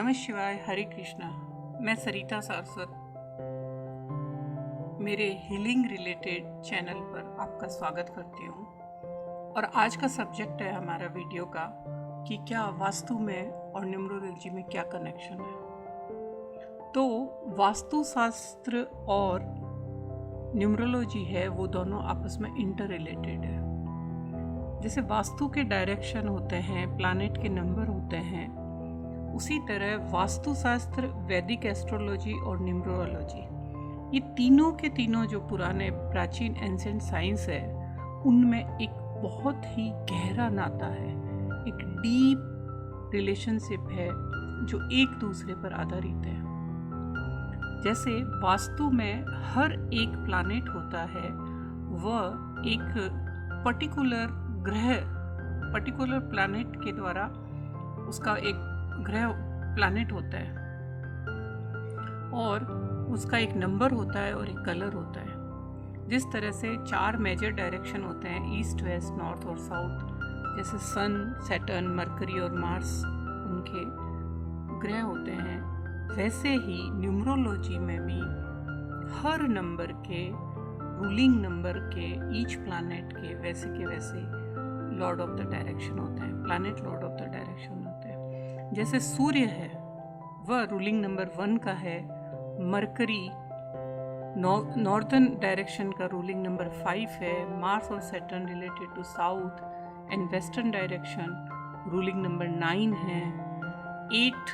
नमः शिवाय, हरे कृष्णा। मैं सरिता सारस्वत मेरे हीलिंग रिलेटेड चैनल पर आपका स्वागत करती हूँ। और आज का सब्जेक्ट है हमारा वीडियो का कि क्या वास्तु में और न्यूमरोलॉजी में क्या कनेक्शन है। तो वास्तुशास्त्र और न्यूमरोलॉजी है वो दोनों आपस में इंटर रिलेटेड है। जैसे वास्तु के डायरेक्शन होते हैं, प्लैनेट के नंबर होते हैं, उसी तरह वास्तुशास्त्र, वैदिक एस्ट्रोलॉजी और न्यूमरोलॉजी, ये तीनों के तीनों जो पुराने प्राचीन एंशिएंट साइंस है उनमें एक बहुत ही गहरा नाता है, एक डीप रिलेशनशिप है जो एक दूसरे पर आधारित है। जैसे वास्तु में हर एक प्लैनेट होता है, वह एक पर्टिकुलर प्लैनेट के द्वारा उसका एक ग्रह प्लैनेट होता है और उसका एक नंबर होता है और एक कलर होता है। जिस तरह से 4 मेजर डायरेक्शन होते हैं, ईस्ट, वेस्ट, नॉर्थ और साउथ, जैसे सन, सैटर्न, मरकरी और मार्स उनके ग्रह होते हैं, वैसे ही न्यूमरोलॉजी में भी हर नंबर के, रूलिंग नंबर के, ईच प्लैनेट के वैसे लॉर्ड ऑफ द डायरेक्शन होते हैं, planet Lord of the direction होते हैं। जैसे सूर्य है वह रूलिंग नंबर 1 का है, मरकरी नॉर्थर्न डायरेक्शन का रूलिंग नंबर 5 है, मार्स और Saturn related to south and western direction ruling number 9 है, 8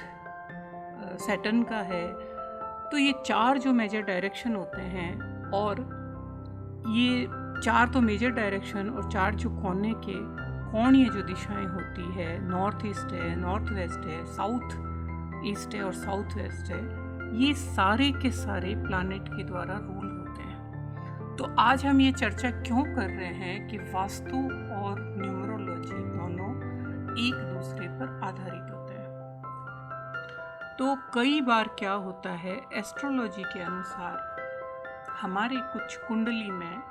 सैटर्न का है। तो ये 4 जो मेजर डायरेक्शन होते हैं, और ये 4 तो मेजर डायरेक्शन और 4 जो कोणीय जो दिशाएं होती है, नॉर्थ ईस्ट है, नॉर्थ वेस्ट है, साउथ ईस्ट है और साउथ वेस्ट है, ये सारे के सारे प्लैनेट के द्वारा रूल होते हैं। तो आज हम ये चर्चा क्यों कर रहे हैं कि वास्तु और न्यूमरोलॉजी दोनों एक दूसरे पर आधारित होते हैं। तो कई बार क्या होता है, एस्ट्रोलॉजी के अनुसार हमारे कुछ कुंडली में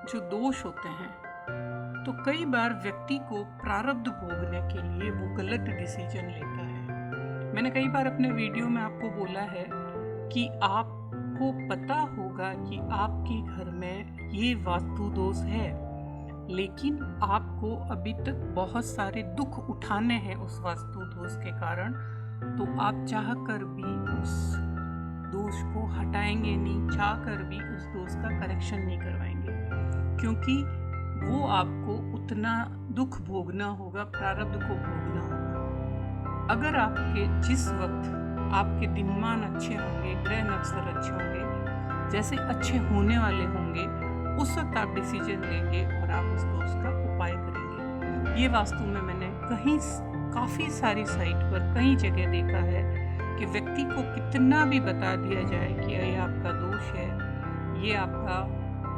जो दोष होते हैं, तो कई बार व्यक्ति को प्रारब्ध भोगने के लिए वो गलत डिसीजन लेता है। मैंने कई बार अपने वीडियो में आपको बोला है कि आपको पता होगा कि आपके घर में ये वास्तु दोष है, लेकिन आपको अभी तक बहुत सारे दुख उठाने हैं उस वास्तु दोष के कारण, तो आप चाह कर भी उस दोष को हटाएंगे नहीं, चाह कर भी उस दोष का करेक्शन नहीं करवाएंगे, क्योंकि वो आपको उतना दुख भोगना होगा, प्रारब्ध को भोगना होगा। अगर आपके जिस वक्त आपके दिनमान अच्छे होंगे, ग्रह नक्षत्र अच्छे होंगे, जैसे अच्छे होने वाले होंगे, उस वक्त आप डिसीजन लेंगे और आप उस दोष का उपाय करेंगे। ये वास्तु में मैंने काफ़ी सारी साइट पर कई जगह देखा है कि व्यक्ति को कितना भी बता दिया जाए कि ये आपका दोष है, ये आपका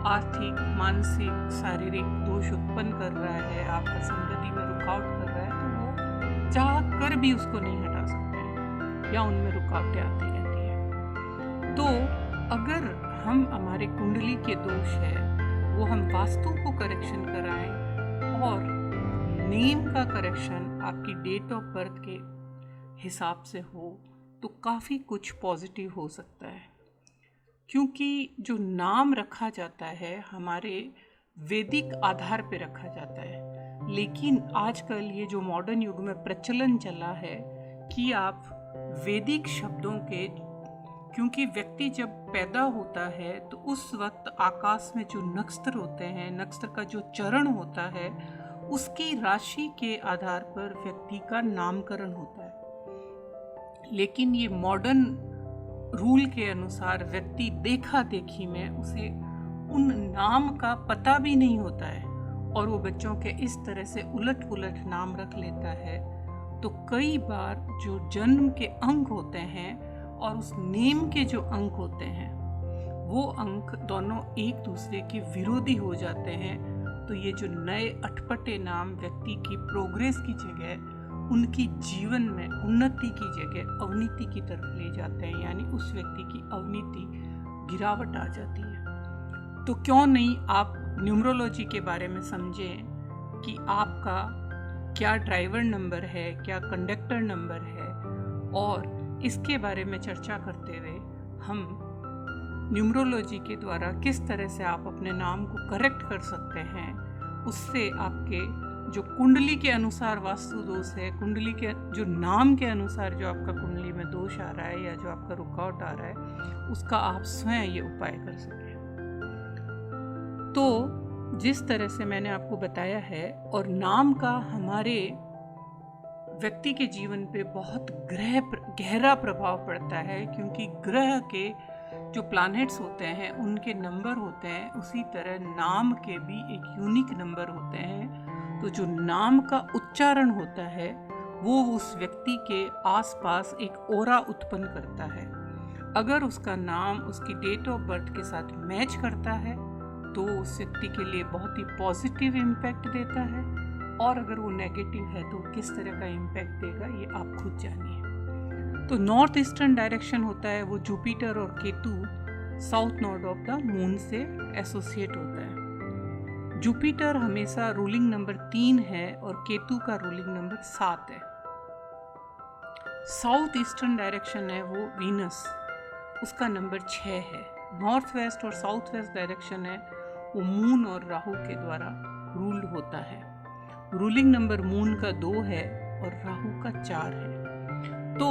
आर्थिक, मानसिक, शारीरिक दोष उत्पन्न कर रहा है, आपका समृद्धि में रुकावट कर रहा है, तो वो चाह कर भी उसको नहीं हटा सकते हैं या उनमें रुकावटें आती रहती है। तो अगर हम हमारे कुंडली के दोष है वो हम वास्तु को करेक्शन कराएं और नेम का करेक्शन आपकी डेट ऑफ बर्थ के हिसाब से हो, तो काफ़ी कुछ पॉजिटिव हो सकता है। क्योंकि जो नाम रखा जाता है हमारे वैदिक आधार पे रखा जाता है, लेकिन आजकल ये जो मॉडर्न युग में प्रचलन चला है कि आप वैदिक शब्दों के, क्योंकि व्यक्ति जब पैदा होता है तो उस वक्त आकाश में जो नक्षत्र होते हैं, नक्षत्र का जो चरण होता है, उसकी राशि के आधार पर व्यक्ति का नामकरण होता है। लेकिन ये मॉडर्न रूल के अनुसार व्यक्ति देखा देखी में उसे उन नाम का पता भी नहीं होता है और वो बच्चों के इस तरह से उलट पुलट नाम रख लेता है। तो कई बार जो जन्म के अंक होते हैं और उस नेम के जो अंक होते हैं, वो अंक दोनों एक दूसरे के विरोधी हो जाते हैं। तो ये जो नए अटपटे नाम व्यक्ति की प्रोग्रेस की जगह, उनकी जीवन में उन्नति की जगह अवनीति की तरफ ले जाते हैं, यानी उस व्यक्ति की अवनीति, गिरावट आ जाती है। तो क्यों नहीं आप न्यूमरोलॉजी के बारे में समझें कि आपका क्या ड्राइवर नंबर है, क्या कंडक्टर नंबर है, और इसके बारे में चर्चा करते हुए हम न्यूमरोलॉजी के द्वारा किस तरह से आप अपने नाम को करेक्ट कर सकते हैं, उससे आपके जो कुंडली के अनुसार वास्तु दोष है, कुंडली के जो नाम के अनुसार जो आपका कुंडली में दोष आ रहा है या जो आपका रुकावट आ रहा है, उसका आप स्वयं ये उपाय कर सकें। तो जिस तरह से मैंने आपको बताया है, और नाम का हमारे व्यक्ति के जीवन पे बहुत गहरा प्रभाव पड़ता है, क्योंकि ग्रह के जो प्लैनेट्स होते हैं उनके नंबर होते हैं, उसी तरह नाम के भी एक यूनिक नंबर होते हैं। तो जो नाम का उच्चारण होता है वो उस व्यक्ति के आसपास एक ऑरा उत्पन्न करता है। अगर उसका नाम उसकी डेट ऑफ बर्थ के साथ मैच करता है तो उस व्यक्ति के लिए बहुत ही पॉजिटिव इम्पैक्ट देता है, और अगर वो नेगेटिव है तो किस तरह का इम्पैक्ट देगा ये आप खुद जानिए। तो नॉर्थ ईस्टर्न डायरेक्शन होता है वो जुपिटर और Ketu south north of the moon से एसोसिएट होता है। जुपिटर हमेशा रूलिंग नंबर 3 है और केतु का रूलिंग नंबर 7 है। साउथ ईस्टर्न डायरेक्शन है वो वीनस, उसका नंबर 6 है। नॉर्थ वेस्ट और साउथ वेस्ट डायरेक्शन है वो मून और राहु के द्वारा रूल्ड होता है। रूलिंग नंबर मून का 2 है और राहु का 4 है। तो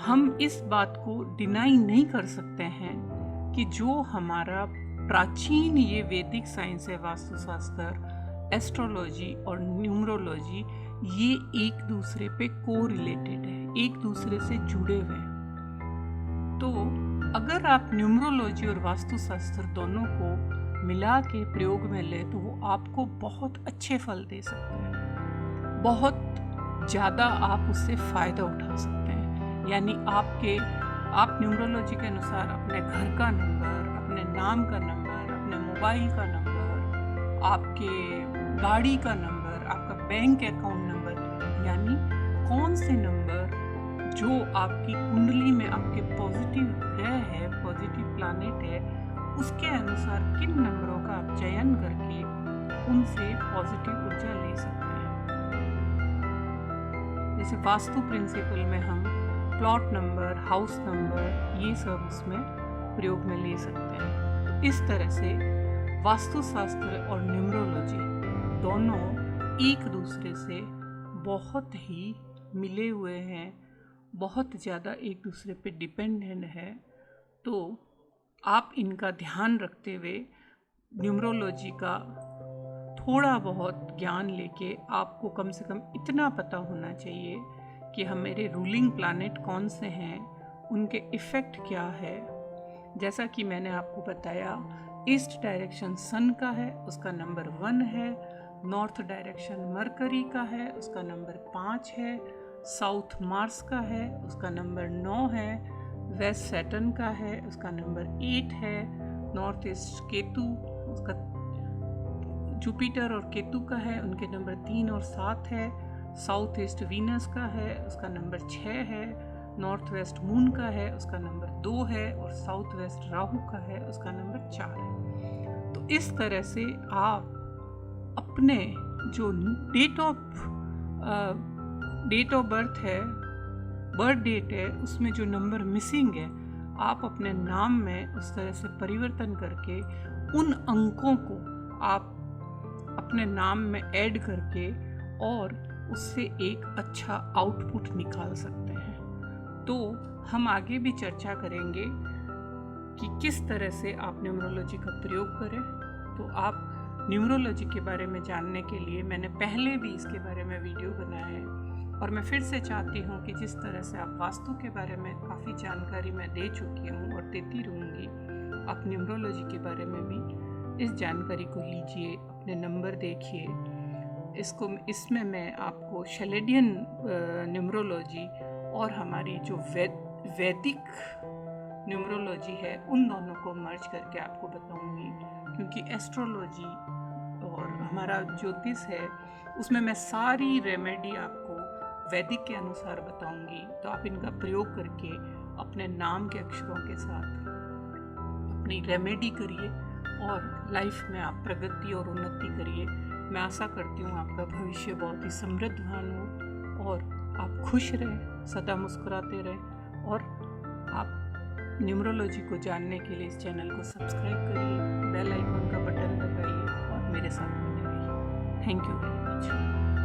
हम इस बात को डिनाई नहीं कर सकते हैं कि जो हमारा प्राचीन ये वैदिक साइंस है, वास्तुशास्त्र, एस्ट्रोलॉजी और न्यूमरोलॉजी, ये एक दूसरे पे को रिलेटेड है, एक दूसरे से जुड़े हुए हैं। तो अगर आप न्यूमरोलॉजी और वास्तुशास्त्र दोनों को मिला के प्रयोग में ले तो वो आपको बहुत अच्छे फल दे सकते हैं, बहुत ज़्यादा आप उससे फ़ायदा उठा सकते हैं। यानी आप न्यूमरोलॉजी के अनुसार अपने घर का नंबर, अपने नाम का नंबर, अपने मोबाइल का नंबर, आपके गाड़ी का नंबर, आपका बैंक अकाउंट नंबर, यानी कौन से नंबर जो आपकी कुंडली में आपके पॉजिटिव ग्रह है, पॉजिटिव प्लैनेट है, उसके अनुसार किन नंबरों का आप चयन करके उनसे पॉजिटिव ऊर्जा ले सकते हैं। जैसे वास्तु प्रिंसिपल में हम प्लॉट नंबर, हाउस नंबर, ये सब उसमें प्रयोग में ले सकते हैं। इस तरह से वास्तुशास्त्र और न्यूमरोलॉजी दोनों एक दूसरे से बहुत ही मिले हुए हैं, बहुत ज़्यादा एक दूसरे पे डिपेंडेंट है। तो आप इनका ध्यान रखते हुए न्यूमरोलॉजी का थोड़ा बहुत ज्ञान लेके आपको कम से कम इतना पता होना चाहिए कि हमारे रूलिंग प्लैनेट कौन से हैं, उनके इफ़ेक्ट क्या है। जैसा कि मैंने आपको बताया, ईस्ट डायरेक्शन सन का है, उसका नंबर 1 है। नॉर्थ डायरेक्शन मरकरी का है, उसका नंबर 5 है। साउथ मार्स का है, उसका नंबर 9 है। वेस्ट सैटर्न का है, उसका नंबर 8 है। नॉर्थ ईस्ट केतु, उसका जुपिटर और केतु का है, उनके नंबर 3 और 7 है। साउथ ईस्ट वीनस का है, उसका नंबर 6 है। नॉर्थ वेस्ट मून का है, उसका नंबर 2 है। और साउथ वेस्ट राहु का है, उसका नंबर 4 है। तो इस तरह से आप अपने जो डेट ऑफ बर्थ है, बर्थ डेट है, उसमें जो नंबर मिसिंग है, आप अपने नाम में उस तरह से परिवर्तन करके उन अंकों को आप अपने नाम में ऐड करके और उससे एक अच्छा आउटपुट निकाल सकते हैं। तो हम आगे भी चर्चा करेंगे कि किस तरह से आप न्यूमरोलॉजी का प्रयोग करें। तो आप न्यूमरोलॉजी के बारे में जानने के लिए मैंने पहले भी इसके बारे में वीडियो बनाया है, और मैं फिर से चाहती हूँ कि जिस तरह से आप वास्तु के बारे में काफ़ी जानकारी मैं दे चुकी हूँ और देती रहूँगी, आप न्यूमरोलॉजी के बारे में भी इस जानकारी को लीजिए, अपने नंबर देखिए। इसमें मैं आपको शैलेडियन न्यूमरोलॉजी और हमारी जो वैदिक न्यूमरोलॉजी है, उन दोनों को मर्ज करके आपको बताऊंगी, क्योंकि एस्ट्रोलॉजी और हमारा ज्योतिष है उसमें मैं सारी रेमेडी आपको वैदिक के अनुसार बताऊंगी। तो आप इनका प्रयोग करके अपने नाम के अक्षरों के साथ अपनी रेमेडी करिए और लाइफ में आप प्रगति और उन्नति करिए। मैं आशा करती हूँ आपका भविष्य बहुत ही समृद्धवान हो और आप खुश रहें, सदा मुस्कुराते रहें। और आप न्यूमरोलॉजी को जानने के लिए इस चैनल को सब्सक्राइब करिए, बेल आइकन का बटन दबाइए और मेरे साथ बने रहिए। Thank you very much.